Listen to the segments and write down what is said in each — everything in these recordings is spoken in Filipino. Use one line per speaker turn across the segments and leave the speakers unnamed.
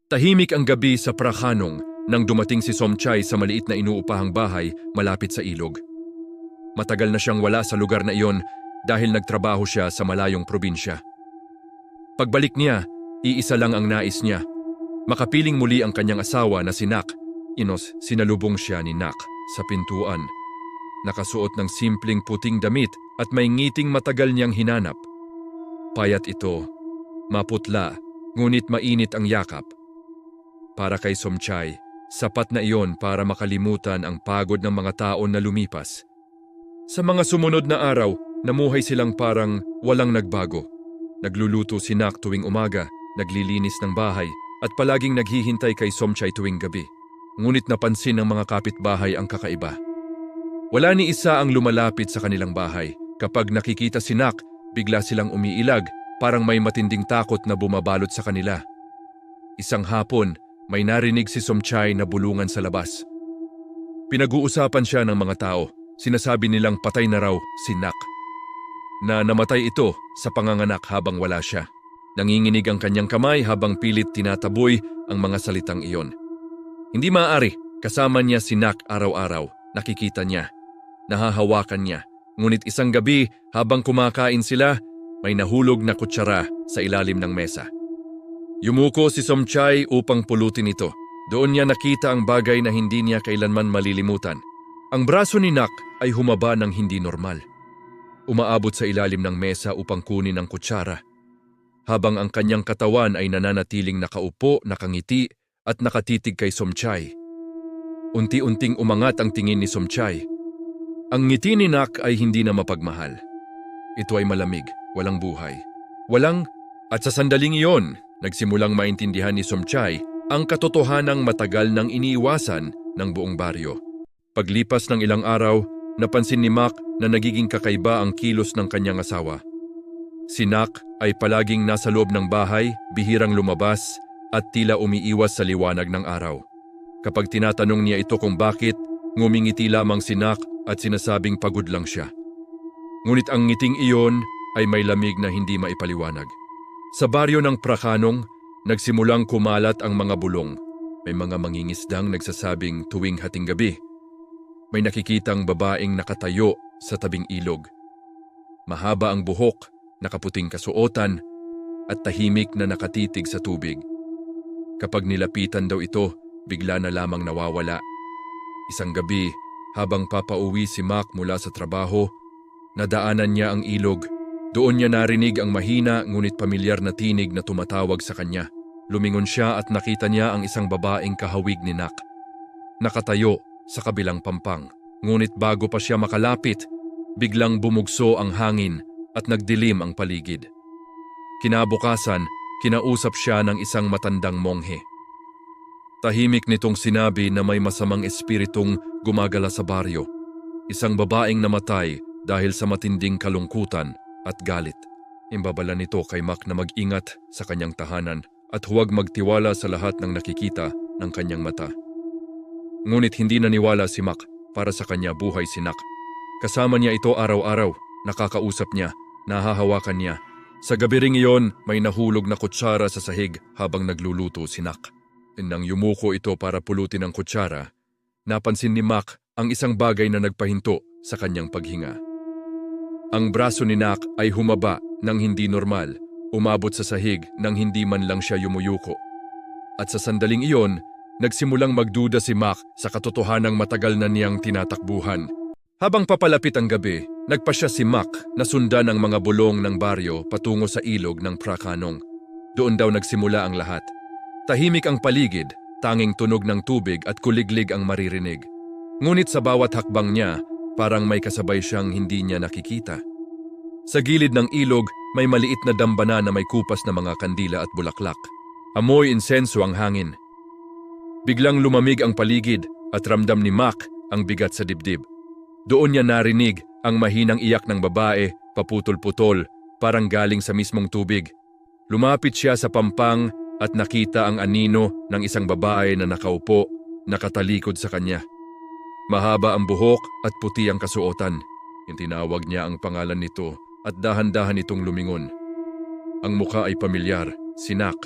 Tahimik ang gabi sa Prakhanong nang dumating si Somchay sa maliit na inuupahang bahay malapit sa ilog. Matagal na siyang wala sa lugar na iyon dahil nagtrabaho siya sa malayong probinsya. Pagbalik niya, iisa lang ang nais niya. Makapiling muli ang kanyang asawa na si Nak. Sinalubong siya ni Nak sa pintuan. Nakasuot ng simpleng puting damit at may ngiting matagal niyang hinanap. Payat ito, maputla, ngunit mainit ang yakap. Para kay Somchay, sapat na iyon para makalimutan ang pagod ng mga taon na lumipas. Sa mga sumunod na araw, namuhay silang parang walang nagbago. Nagluluto si Nak tuwing umaga, naglilinis ng bahay, at palaging naghihintay kay Somchay tuwing gabi. Ngunit napansin ng mga kapitbahay ang kakaiba. Wala ni isa ang lumalapit sa kanilang bahay. Kapag nakikita si Nak, bigla silang umiilag, parang may matinding takot na bumabalot sa kanila. Isang hapon, may narinig si Somchay na bulungan sa labas. Pinag-uusapan siya ng mga tao. Sinasabi nilang patay na raw si Nak. Na namatay ito sa panganganak habang wala siya. Nanginginig ang kanyang kamay habang pilit tinataboy ang mga salitang iyon. Hindi maaari, kasama niya si Nak araw-araw. Nakikita niya. Nahahawakan niya. Ngunit isang gabi habang kumakain sila, may nahulog na kutsara sa ilalim ng mesa. Yumuko si Somchay upang pulutin ito. Doon niya nakita ang bagay na hindi niya kailanman malilimutan. Ang braso ni Nak ay humaba ng hindi normal. Umaabot sa ilalim ng mesa upang kunin ang kutsara. Habang ang kanyang katawan ay nananatiling nakaupo, nakangiti at nakatitig kay Somchay. Unti-unting umangat ang tingin ni Somchay. Ang ngiti ni Nak ay hindi na mapagmahal. Ito ay malamig, walang buhay. At sa sandaling iyon, nagsimulang maintindihan ni Somchay ang katotohanang matagal nang iniiwasan ng buong baryo. Paglipas ng ilang araw, napansin ni Mac na nagiging kakaiba ang kilos ng kanyang asawa. Si Nak ay palaging nasa loob ng bahay, bihirang lumabas at tila umiiwas sa liwanag ng araw. Kapag tinatanong niya ito kung bakit, ngumingiti lamang si Nak at sinasabing pagod lang siya. Ngunit ang ngiting iyon ay may lamig na hindi maipaliwanag. Sa baryo ng Prakhanong, nagsimulang kumalat ang mga bulong. May mga mangingisdang nagsasabing tuwing hating gabi. May nakikitang babaeng nakatayo sa tabing ilog. Mahaba ang buhok, nakaputing kasuotan, at tahimik na nakatitig sa tubig. Kapag nilapitan daw ito, bigla na lamang nawawala. Isang gabi, habang papauwi si Mac mula sa trabaho, nadaanan niya ang ilog. Doon niya narinig ang mahina ngunit pamilyar na tinig na tumatawag sa kanya. Lumingon siya at nakita niya ang isang babaeng kahawig ni Nak. Nakatayo sa kabilang pampang. Ngunit bago pa siya makalapit, biglang bumugso ang hangin at nagdilim ang paligid. Kinabukasan, kinausap siya ng isang matandang monghe. Tahimik nitong sinabi na may masamang espiritong gumagala sa baryo. Isang babaeng namatay dahil sa matinding kalungkutan at galit. Imbabala nito kay Mac na mag-ingat sa kanyang tahanan at huwag magtiwala sa lahat ng nakikita ng kanyang mata. Ngunit hindi naniwala si Mac, para sa kanya buhay si Nak. Kasama niya ito araw-araw, nakakausap niya, nahahawakan niya. Sa gabi ring iyon, may nahulog na kutsara sa sahig habang nagluluto si Nak. Nang yumuko ito para pulutin ang kutsara, napansin ni Mac ang isang bagay na nagpahinto sa kanyang paghinga. Ang braso ni Nak ay humaba ng hindi normal, umabot sa sahig nang hindi man lang siya yumuyuko. At sa sandaling iyon, nagsimulang magduda si Mac sa katotohanang matagal na niyang tinatakbuhan. Habang papalapit ang gabi, nagpasya si Mac na sundan ang mga bulong ng baryo patungo sa ilog ng Prakhanong. Doon daw nagsimula ang lahat. Tahimik ang paligid, tanging tunog ng tubig at kuliglig ang maririnig. Ngunit sa bawat hakbang niya, parang may kasabay siyang hindi niya nakikita. Sa gilid ng ilog, may maliit na dambana na may kupas na mga kandila at bulaklak. Amoy insenso ang hangin. Biglang lumamig ang paligid at ramdam ni Mac ang bigat sa dibdib. Doon niya narinig ang mahinang iyak ng babae, paputol-putol, parang galing sa mismong tubig. Lumapit siya sa pampang at nakita ang anino ng isang babae na nakaupo, nakatalikod sa kanya. Mahaba ang buhok at puti ang kasuotan. Tinawag niya ang pangalan nito at dahan-dahan itong lumingon. Ang mukha ay pamilyar, si Nak.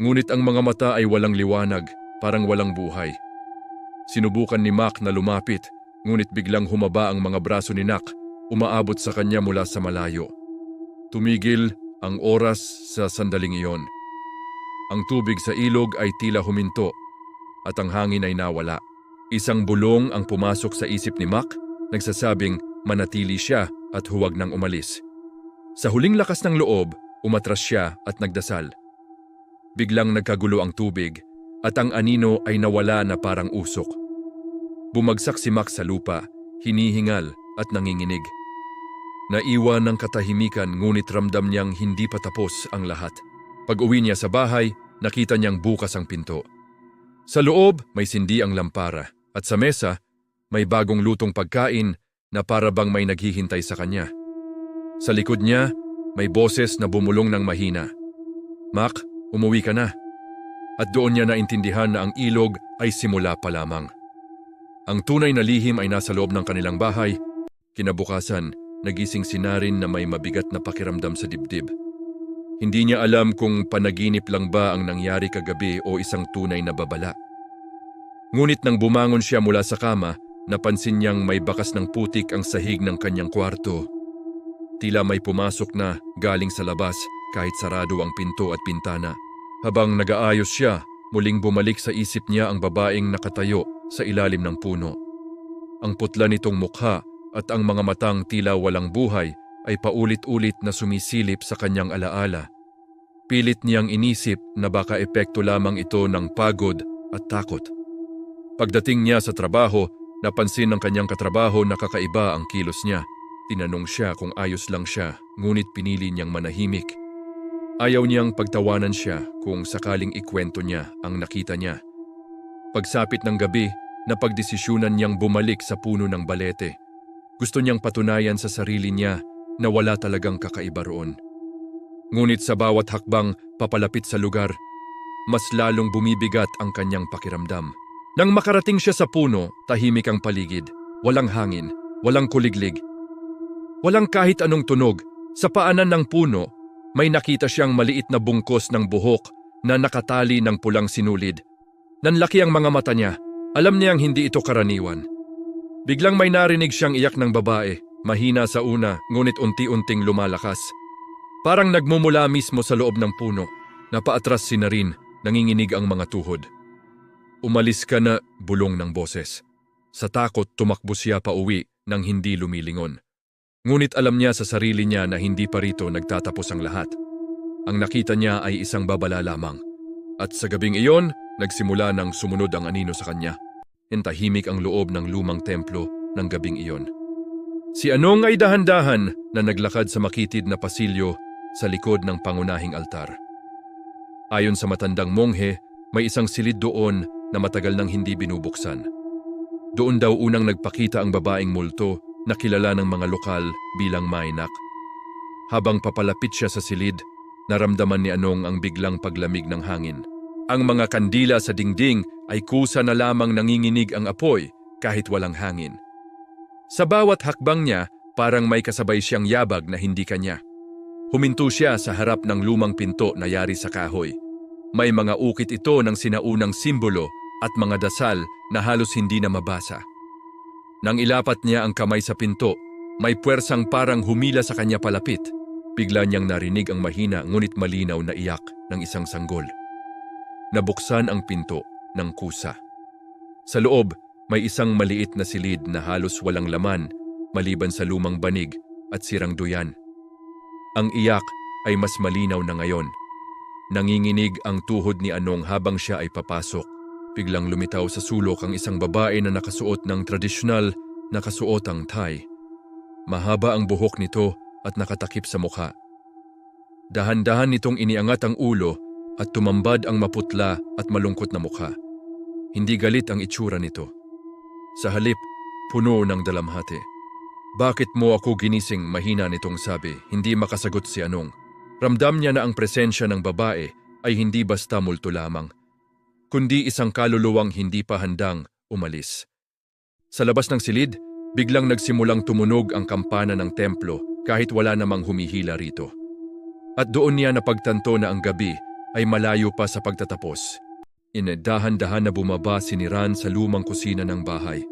Ngunit ang mga mata ay walang liwanag, parang walang buhay. Sinubukan ni Mac na lumapit, ngunit biglang humaba ang mga braso ni Nak, umaabot sa kanya mula sa malayo. Tumigil ang oras sa sandaling iyon. Ang tubig sa ilog ay tila huminto at ang hangin ay nawala. Isang bulong ang pumasok sa isip ni Mac, nagsasabing manatili siya at huwag nang umalis. Sa huling lakas ng loob, umatras siya at nagdasal. Biglang nagkagulo ang tubig at ang anino ay nawala na parang usok. Bumagsak si Mac sa lupa, hinihingal at nanginginig. Naiwan ng katahimikan ngunit ramdam niyang hindi pa tapos ang lahat. Pag-uwi niya sa bahay, nakita niyang bukas ang pinto. Sa loob, may sindi ang lampara at sa mesa, may bagong lutong pagkain na para bang may naghihintay sa kanya. Sa likod niya, may boses na bumulong ng mahina. Mac, umuwi ka na. At doon niya naintindihan na ang ilog ay simula pa lamang. Ang tunay na lihim ay nasa loob ng kanilang bahay. Kinabukasan, nagising si Naren na may mabigat na pakiramdam sa dibdib. Hindi niya alam kung panaginip lang ba ang nangyari kagabi o isang tunay na babala. Ngunit nang bumangon siya mula sa kama, napansin niyang may bakas ng putik ang sahig ng kanyang kwarto. Tila may pumasok na galing sa labas kahit sarado ang pinto at bintana. Habang nag-aayos siya, muling bumalik sa isip niya ang babaeng nakatayo sa ilalim ng puno. Ang putla nitong mukha at ang mga matang tila walang buhay ay paulit-ulit na sumisilip sa kanyang alaala. Pilit niyang inisip na baka epekto lamang ito ng pagod at takot. Pagdating niya sa trabaho, napansin ng kanyang katrabaho na kakaiba ang kilos niya. Tinanong siya kung ayos lang siya, ngunit pinili niyang manahimik. Ayaw niyang pagtawanan siya kung sakaling ikwento niya ang nakita niya. Pagsapit ng gabi, napagdesisyunan niyang bumalik sa puno ng balete. Gusto niyang patunayan sa sarili niya na wala talagang kakaiba roon. Ngunit sa bawat hakbang papalapit sa lugar, mas lalong bumibigat ang kanyang pakiramdam. Nang makarating siya sa puno, tahimik ang paligid. Walang hangin, walang kuliglig. Walang kahit anong tunog. Sa paanan ng puno, may nakita siyang maliit na bungkos ng buhok na nakatali ng pulang sinulid. Nanlaki ang mga mata niya. Alam niyang hindi ito karaniwan. Biglang may narinig siyang iyak ng babae. Mahina sa una, ngunit unti-unting lumalakas. Parang nagmumula mismo sa loob ng puno. Napaatras si Naren, nanginginig ang mga tuhod. Umalis ka na, bulong ng boses. Sa takot, tumakbo siya pa uwi nang hindi lumilingon. Ngunit alam niya sa sarili niya na hindi pa rito nagtatapos ang lahat. Ang nakita niya ay isang babala lamang. At sa gabing iyon, nagsimula ng sumunod ang anino sa kanya. Tahimik ang loob ng lumang templo ng gabing iyon. Si Anong ay dahan-dahan na naglakad sa makitid na pasilyo sa likod ng pangunahing altar. Ayon sa matandang monghe, may isang silid doon na matagal nang hindi binubuksan. Doon daw unang nagpakita ang babaeng multo na kilala ng mga lokal bilang Mainak. Habang papalapit siya sa silid, naramdaman ni Anong ang biglang paglamig ng hangin. Ang mga kandila sa dingding ay kusa na lamang nanginginig ang apoy kahit walang hangin. Sa bawat hakbang niya, parang may kasabay siyang yabag na hindi kanya. Huminto siya sa harap ng lumang pinto na yari sa kahoy. May mga ukit ito ng sinaunang simbolo at mga dasal na halos hindi na mabasa. Nang ilapat niya ang kamay sa pinto, may puwersang parang humila sa kanya palapit. Bigla niyang narinig ang mahina ngunit malinaw na iyak ng isang sanggol. Nabuksan ang pinto ng kusa. Sa loob, may isang maliit na silid na halos walang laman maliban sa lumang banig at sirang duyan. Ang iyak ay mas malinaw na ngayon. Nanginginig ang tuhod ni Anong habang siya ay papasok. Biglang lumitaw sa sulok ang isang babae na nakasuot ng tradisyonal na kasuotang Thai. Mahaba ang buhok nito at nakatakip sa mukha. Dahan-dahan nitong iniangat ang ulo at tumambad ang maputla at malungkot na mukha. Hindi galit ang itsura nito. Sa halip, puno ng dalamhati. Bakit mo ako ginising, mahina nitong sabi, hindi makasagot si Anong. Ramdam niya na ang presensya ng babae ay hindi basta multo lamang, kundi isang kaluluwang hindi pa handang umalis. Sa labas ng silid, biglang nagsimulang tumunog ang kampana ng templo kahit wala namang humihila rito. At doon niya napagtanto na ang gabi ay malayo pa sa pagtatapos. Dahan-dahan na bumaba si Niran sa lumang kusina ng bahay.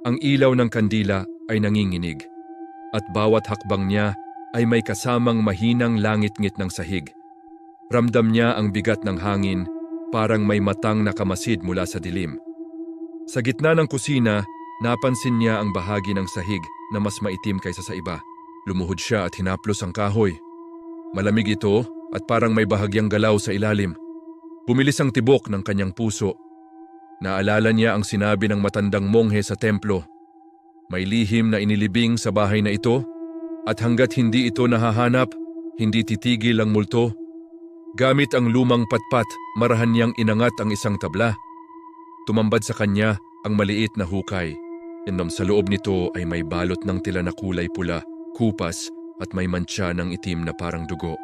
Ang ilaw ng kandila ay nanginginig at bawat hakbang niya ay may kasamang mahinang langit-ngit ng sahig. Ramdam niya ang bigat ng hangin, parang may matang nakamasid mula sa dilim. Sa gitna ng kusina, napansin niya ang bahagi ng sahig na mas maitim kaysa sa iba. Lumuhod siya at hinaplos ang kahoy. Malamig ito at parang may bahagyang galaw sa ilalim. Bumilis ang tibok ng kanyang puso. Naalala niya ang sinabi ng matandang monghe sa templo. May lihim na inilibing sa bahay na ito at hanggat hindi ito nahahanap, hindi titigil ang multo. Gamit ang lumang patpat, marahan niyang inangat ang isang tabla. Tumambad sa kanya ang maliit na hukay. Sa loob nito ay may balot ng tila na kulay pula, kupas at may mantsa ng itim na parang dugo.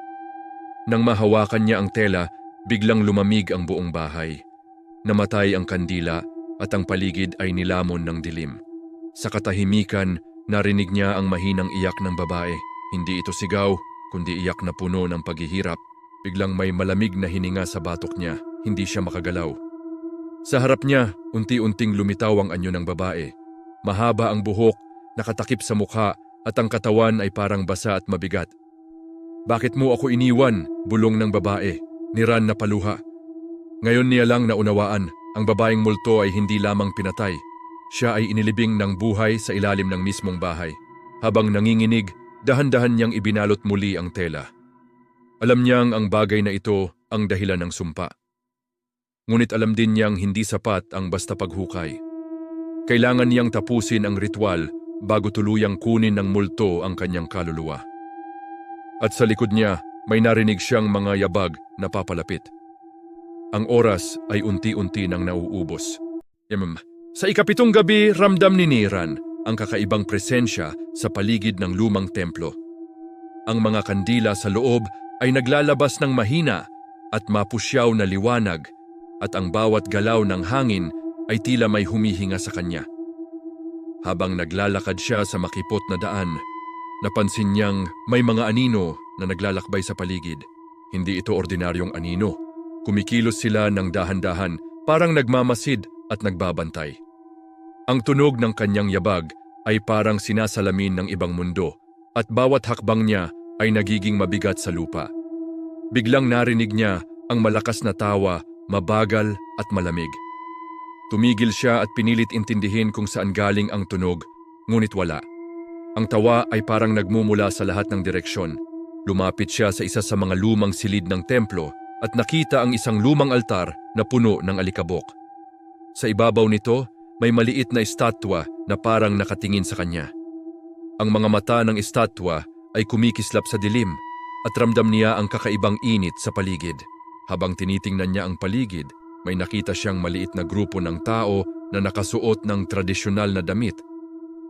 Nang mahawakan niya ang tela, biglang lumamig ang buong bahay. Namatay ang kandila at ang paligid ay nilamon ng dilim. Sa katahimikan, narinig niya ang mahinang iyak ng babae. Hindi ito sigaw, kundi iyak na puno ng paghihirap. Biglang may malamig na hininga sa batok niya, hindi siya makagalaw. Sa harap niya, unti-unting lumitaw ang anyo ng babae. Mahaba ang buhok, nakatakip sa mukha at ang katawan ay parang basa at mabigat. "Bakit mo ako iniwan?" bulong ng babae, Niran na paluha. Ngayon niya lang naunawaan, ang babaeng multo ay hindi lamang pinatay. Siya ay inilibing ng buhay sa ilalim ng mismong bahay. Habang nanginginig, dahan-dahan niyang ibinalot muli ang tela. Alam niyang ang bagay na ito ang dahilan ng sumpa. Ngunit alam din niyang hindi sapat ang basta paghukay. Kailangan niyang tapusin ang ritual bago tuluyang kunin ng multo ang kanyang kaluluwa. At sa likod niya, may narinig siyang mga yabag na papalapit. Ang oras ay unti-unti nang nauubos. Sa ikapitong gabi, ramdam ni Niran ang kakaibang presensya sa paligid ng lumang templo. Ang mga kandila sa loob ay naglalabas ng mahina at mapusyaw na liwanag at ang bawat galaw ng hangin ay tila may humihinga sa kanya. Habang naglalakad siya sa makipot na daan, napansin niyang may mga anino na naglalakbay sa paligid. Hindi ito ordinaryong anino. Kumikilos sila ng dahan-dahan, parang nagmamasid at nagbabantay. Ang tunog ng kanyang yabag ay parang sinasalamin ng ibang mundo at bawat hakbang niya ay nagiging mabigat sa lupa. Biglang narinig niya ang malakas na tawa, mabagal at malamig. Tumigil siya at pinilit intindihin kung saan galing ang tunog, ngunit wala. Ang tawa ay parang nagmumula sa lahat ng direksyon. Lumapit siya sa isa sa mga lumang silid ng templo at nakita ang isang lumang altar na puno ng alikabok. Sa ibabaw nito, may maliit na estatwa na parang nakatingin sa kanya. Ang mga mata ng estatwa ay kumikislap sa dilim at ramdam niya ang kakaibang init sa paligid. Habang tinitingnan niya ang paligid, may nakita siyang maliit na grupo ng tao na nakasuot ng tradisyonal na damit,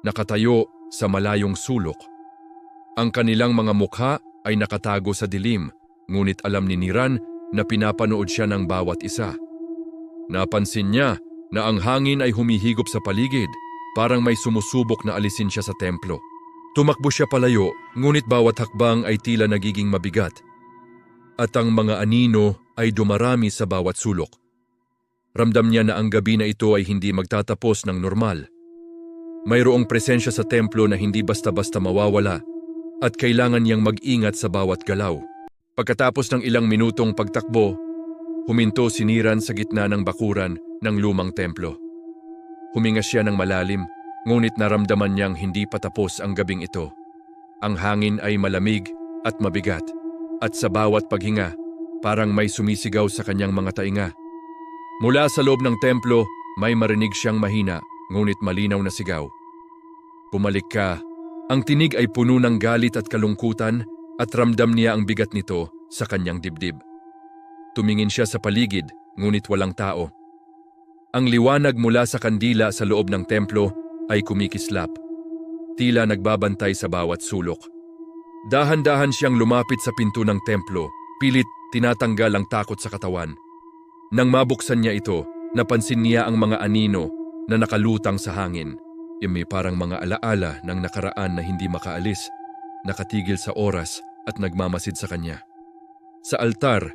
nakatayo sa malayong sulok. Ang kanilang mga mukha ay nakatago sa dilim, ngunit alam ni Niran na pinapanood siya ng bawat isa. Napansin niya na ang hangin ay humihigop sa paligid, parang may sumusubok na alisin siya sa templo. Tumakbo siya palayo, ngunit bawat hakbang ay tila nagiging mabigat. At ang mga anino ay dumarami sa bawat sulok. Ramdam niya na ang gabi na ito ay hindi magtatapos ng normal. Mayroong presensya sa templo na hindi basta-basta mawawala at kailangan niyang mag-ingat sa bawat galaw. Pagkatapos ng ilang minutong pagtakbo, huminto si Niran sa gitna ng bakuran ng lumang templo. Huminga siya ng malalim, ngunit naramdaman niyang hindi patapos ang gabing ito. Ang hangin ay malamig at mabigat, at sa bawat paghinga, parang may sumisigaw sa kanyang mga tainga. Mula sa loob ng templo, may marinig siyang mahina, ngunit malinaw na sigaw. "Pumalik ka." Ang tinig ay puno ng galit at kalungkutan at ramdam niya ang bigat nito sa kanyang dibdib. Tumingin siya sa paligid, ngunit walang tao. Ang liwanag mula sa kandila sa loob ng templo ay kumikislap, tila nagbabantay sa bawat sulok. Dahan-dahan siyang lumapit sa pinto ng templo, pilit tinatanggal ang takot sa katawan. Nang mabuksan niya ito, napansin niya ang mga anino na nakalutang sa hangin. May parang mga alaala ng nakaraan na hindi makaalis, nakatigil sa oras at nagmamasid sa kanya. Sa altar,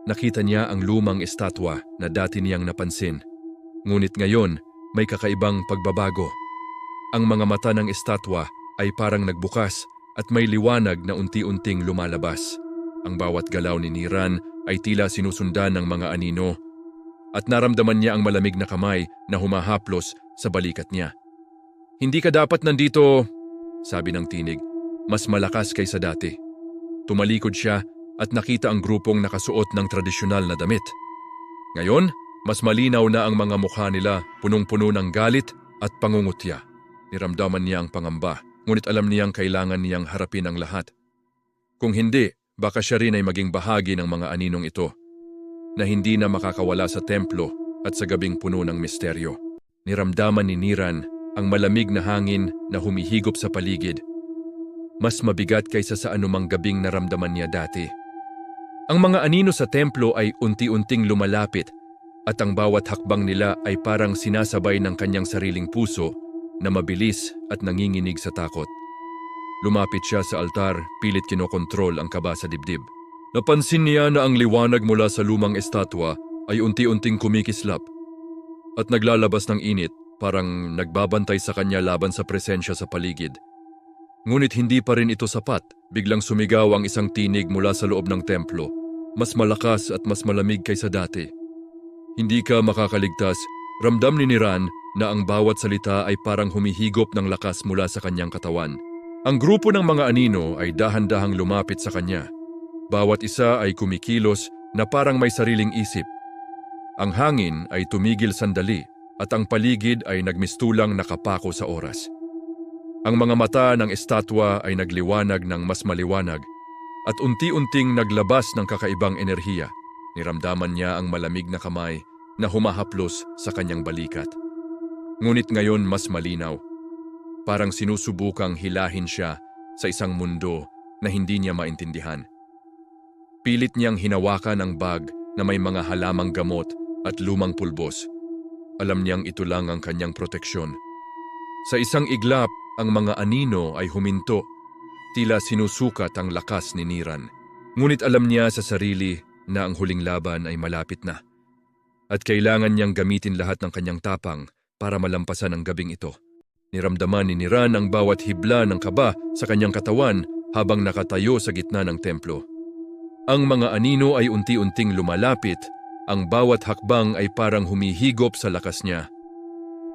nakita niya ang lumang estatwa na dati niyang napansin. Ngunit ngayon, may kakaibang pagbabago. Ang mga mata ng estatwa ay parang nagbukas at may liwanag na unti-unting lumalabas. Ang bawat galaw ni Niran ay tila sinusundan ng mga anino at naramdaman niya ang malamig na kamay na humahaplos sa balikat niya. "Hindi ka dapat nandito," sabi ng tinig, mas malakas kaysa dati. Tumalikod siya at nakita ang grupong nakasuot ng tradisyonal na damit. Ngayon, mas malinaw na ang mga mukha nila, punong-puno ng galit at pangungutya. Niramdaman niya ang pangamba, ngunit alam niyang kailangan niyang harapin ang lahat. Kung hindi, baka siya rin ay maging bahagi ng mga aninong ito, na hindi na makakawala sa templo at sa gabing puno ng misteryo. Niramdaman ni Niran ang malamig na hangin na humihigop sa paligid. Mas mabigat kaysa sa anumang gabing naramdaman niya dati. Ang mga anino sa templo ay unti-unting lumalapit at ang bawat hakbang nila ay parang sinasabay ng kanyang sariling puso na mabilis at nanginginig sa takot. Lumapit siya sa altar, pilit kinokontrol ang kaba sa dibdib. Napansin niya na ang liwanag mula sa lumang estatwa ay unti-unting kumikislap at naglalabas ng init, parang nagbabantay sa kanya laban sa presensya sa paligid. Ngunit hindi pa rin ito sapat, biglang sumigaw ang isang tinig mula sa loob ng templo, mas malakas at mas malamig kaysa dati. "Hindi ka makakaligtas," ramdam ni Niran na ang bawat salita ay parang humihigop ng lakas mula sa kanyang katawan. Ang grupo ng mga anino ay dahan-dahang lumapit sa kanya. Bawat isa ay kumikilos na parang may sariling isip. Ang hangin ay tumigil sandali at ang paligid ay nagmistulang nakapako sa oras. Ang mga mata ng estatwa ay nagliwanag ng mas maliwanag at unti-unting naglabas ng kakaibang enerhiya. Niramdaman niya ang malamig na kamay na humahaplos sa kanyang balikat. Ngunit ngayon mas malinaw. Parang sinusubukang hilahin siya sa isang mundo na hindi niya maintindihan. Pilit niyang hinawakan ang bag na may mga halamang gamot at lumang pulbos. Alam niyang ito lang ang kanyang proteksyon. Sa isang iglap, ang mga anino ay huminto, tila sinusukat ang lakas ni Niran. Ngunit alam niya sa sarili na ang huling laban ay malapit na. At kailangan niyang gamitin lahat ng kanyang tapang para malampasan ang gabing ito. Niramdaman ni Niran ang bawat hibla ng kaba sa kanyang katawan habang nakatayo sa gitna ng templo. Ang mga anino ay unti-unting lumalapit, ang bawat hakbang ay parang humihigop sa lakas niya.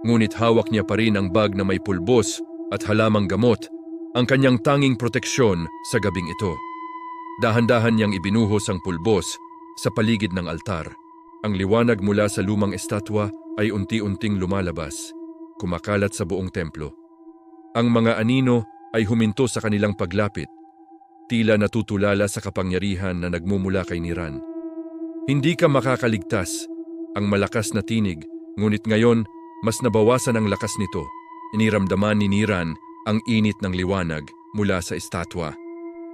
Ngunit hawak niya pa rin ang bag na may pulbos at halamang gamot, ang kanyang tanging proteksyon sa gabing ito. Dahan-dahan niyang ibinuhos ang pulbos sa paligid ng altar. Ang liwanag mula sa lumang estatwa ay unti-unting lumalabas, kumakalat sa buong templo. Ang mga anino ay huminto sa kanilang paglapit, tila natutulala sa kapangyarihan na nagmumula kay Niran. "Hindi ka makakaligtas," ang malakas na tinig, ngunit ngayon mas nabawasan ang lakas nito. Iniramdaman ni Niran ang init ng liwanag mula sa estatwa.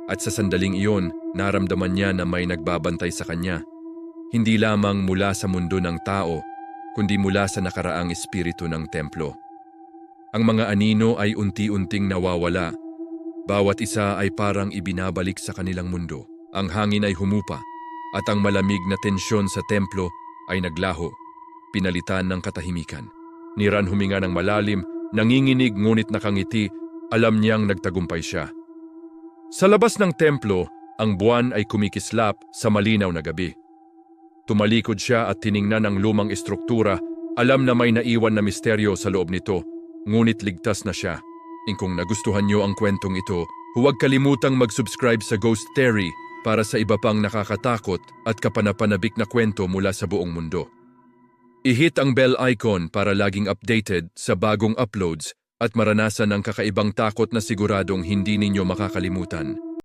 At sa sandaling iyon, naramdaman niya na may nagbabantay sa kanya. Hindi lamang mula sa mundo ng tao, kundi mula sa nakaraang espiritu ng templo. Ang mga anino ay unti-unting nawawala. Bawat isa ay parang ibinabalik sa kanilang mundo. Ang hangin ay humupa at ang malamig na tensyon sa templo ay naglaho, pinalitan ng katahimikan. Niran huminga ng malalim, nanginginig ngunit nakangiti, alam niyang nagtagumpay siya. Sa labas ng templo, ang buwan ay kumikislap sa malinaw na gabi. Tumalikod siya at tiningnan ang lumang estruktura, alam na may naiwan na misteryo sa loob nito, ngunit ligtas na siya. Kung nagustuhan niyo ang kwentong ito, huwag kalimutang mag-subscribe sa Ghost Theory para sa iba pang nakakatakot at kapanapanabik na kwento mula sa buong mundo. I-hit ang bell icon para laging updated sa bagong uploads at maranasan ang kakaibang takot na siguradong hindi ninyo makakalimutan.